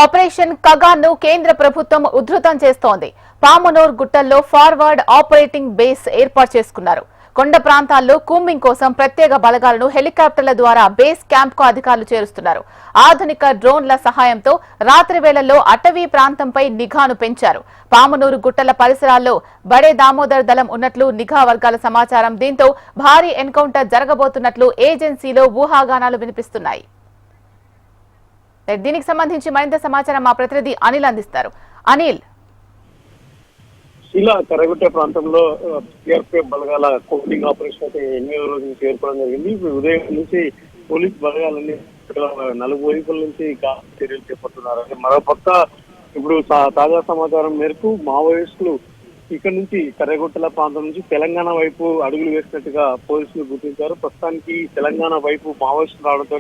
Operation కగాను కేంద్ర ప్రభుత్వం ఉధృతం చేస్తోంది. పామునూర్ గుట్టల్లో ఫార్వర్డ్ ఆపరేటింగ్ బేస్ ఏర్పాటు చేసుకున్నారు. కొండ ప్రాంతాల్లో కూంబింగ్ కోసం ప్రత్యేక బలగాలను హెలికాప్టర్ల ద్వారా బేస్ క్యాంప్ కు అధికారులు చేరుస్తున్నారు. ఆధునిక డ్రోన్ల సహాయంతో రాత్రి వేళల్లో అటవీ ప్రాంతంపై నిఘాను పెంచారు. పామునూరు గుట్టల పరిసరాల్లో బడే దామోదర్ దళం ఉన్నట్లు నిఘా వర్గాల సమాచారం. దీంతో భారీ ఎన్కౌంటర్ జరగబోతున్నట్లు ఏజెన్సీలో ఊహాగానాలు వినిపిస్తున్నాయి. దీనికి సంబంధించి మరింత సమాచారం మా ప్రతినిధి అనిల్ అందిస్తారు. అనిల్, ఇలా కరగుట్ట ప్రాంతంలో సిఆర్పిఎఫ్ బలగాల కోటింగ్ ఆపరేషన్ అయితే 8వ రోజు నుంచి ఏర్పడడం జరిగింది. ఉదయం నుంచి పోలీస్ బలగాలన్నీ నలుగు వైపుల నుంచి చర్యలు చేపడుతున్నారు. మరోపక్క ఇప్పుడు తాజా సమాచారం మేరకు మావోయిస్టులు ఇక్కడ నుంచి కర్రగుట్టల ప్రాంతం నుంచి తెలంగాణ వైపు అడుగులు వేసినట్టుగా పోలీసులు గుర్తించారు. ప్రస్తుతానికి తెలంగాణ వైపు మావోయిస్టులు రావడంతో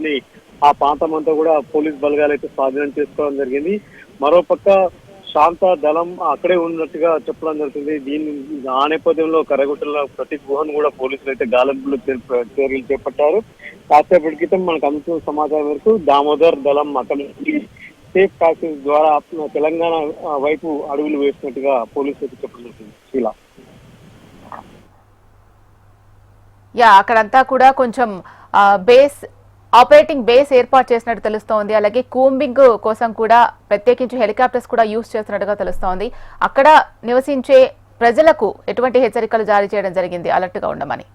ఆ ప్రాంతం అంతా కూడా పోలీస్ బలగాలు అయితే స్వాధీనం చేసుకోవడం జరిగింది. మరోపక్క శాంత దళం అక్కడే ఉన్నట్టుగా చెప్పడం జరుగుతుంది. ఆ నేపథ్యంలో కర్రగుట్టల ప్రతి గుహను కూడా పోలీసులు అయితే గాలింపులు చర్యలు చేపట్టారు. కాసేపటి క్రితం మనకు అందుతున్న సమాచారం మేరకు దామోదర్ దళం అక్కడి నుంచి సేఫ్ ప్యాసేజ్ ద్వారా తెలంగాణ వైపు అడుగులు వేసినట్టుగా పోలీసులు అయితే చెప్పడం జరుగుతుంది. శీలా, అక్కడంతా కూడా కొంచెం ఆపరేటింగ్ బేస్ ఏర్పాటు చేసినట్టు తెలుస్తోంది. అలాగే కూంబింగ్ కోసం కూడా ప్రత్యేకించి హెలికాప్టర్స్ కూడా యూజ్ చేస్తున్నట్టుగా తెలుస్తోంది. అక్కడ నివసించే ప్రజలకు ఎటువంటి హెచ్చరికలు జారీ చేయడం జరిగింది అలర్ట్ గా ఉండమని?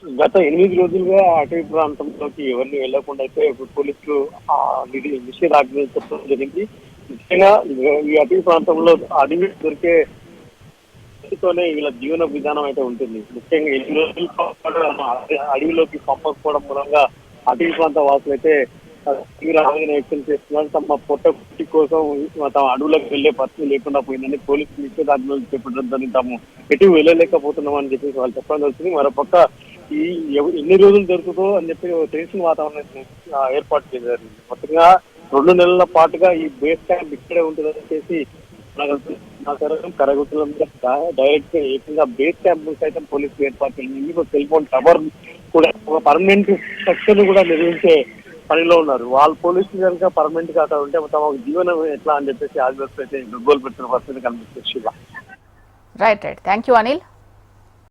గత 8 రోజులుగా అటవీ ప్రాంతంలోకి ఎవరిని వెళ్లకుండా అయితే పోలీసులు నిషేధాజ్ఞ చెప్పడం జరిగింది. ముఖ్యంగా ఈ అటవీ ప్రాంతంలో అడవి దొరికే వీళ్ళ జీవన విధానం అయితే ఉంటుంది. ముఖ్యంగా 8 రోజులు అడవిలోకి పంపకపోవడం మూలంగా అటవీ ప్రాంత వాసులు అయితే తీవ్ర ఆవేదన వ్యక్తం చేస్తున్నారు. తమ పొట్ట కుట్టి కోసం తమ అడవులకు వెళ్లే పరిస్థితి లేకుండా పోయిందని పోలీసులు నిషేధాజ్ఞలు చేపట్టడంతో తాము ఎటు వెళ్ళలేకపోతున్నామని చెప్పేసి వాళ్ళు చెప్పడం జరుగుతుంది. మరోపక్క ఈ ఎన్ని రోజులు జరుగుతుందో అని చెప్పి తెలిసిన వాతావరణం ఏర్పాటు చేశారు. మొత్తంగా 2 నెలల పాటుగా ఈ బేస్ క్యాంప్ ఇక్కడే ఉంటుందని చెప్పేసి కరగుట్టల మీద డైరెక్ట్ గా ఏకంగా బేస్ క్యాంప్ సైతం పోలీసులు ఏర్పాటు చేసింది. సెల్ ఫోన్ టవర్ కూడా ఒక పర్మనెంట్ స్ట్రక్చర్ కూడా నిర్వహించే పనిలో ఉన్నారు. వాళ్ళ పోలీసులు కనుక పర్మనెంట్ గా ఉంటే తమ జీవనం ఎట్లా అని చెప్పేసి ఆదివాసులు అయితే గగ్గోలు పెట్టిన పరిస్థితి కనిపిస్తుంది. Right, thank you Anil.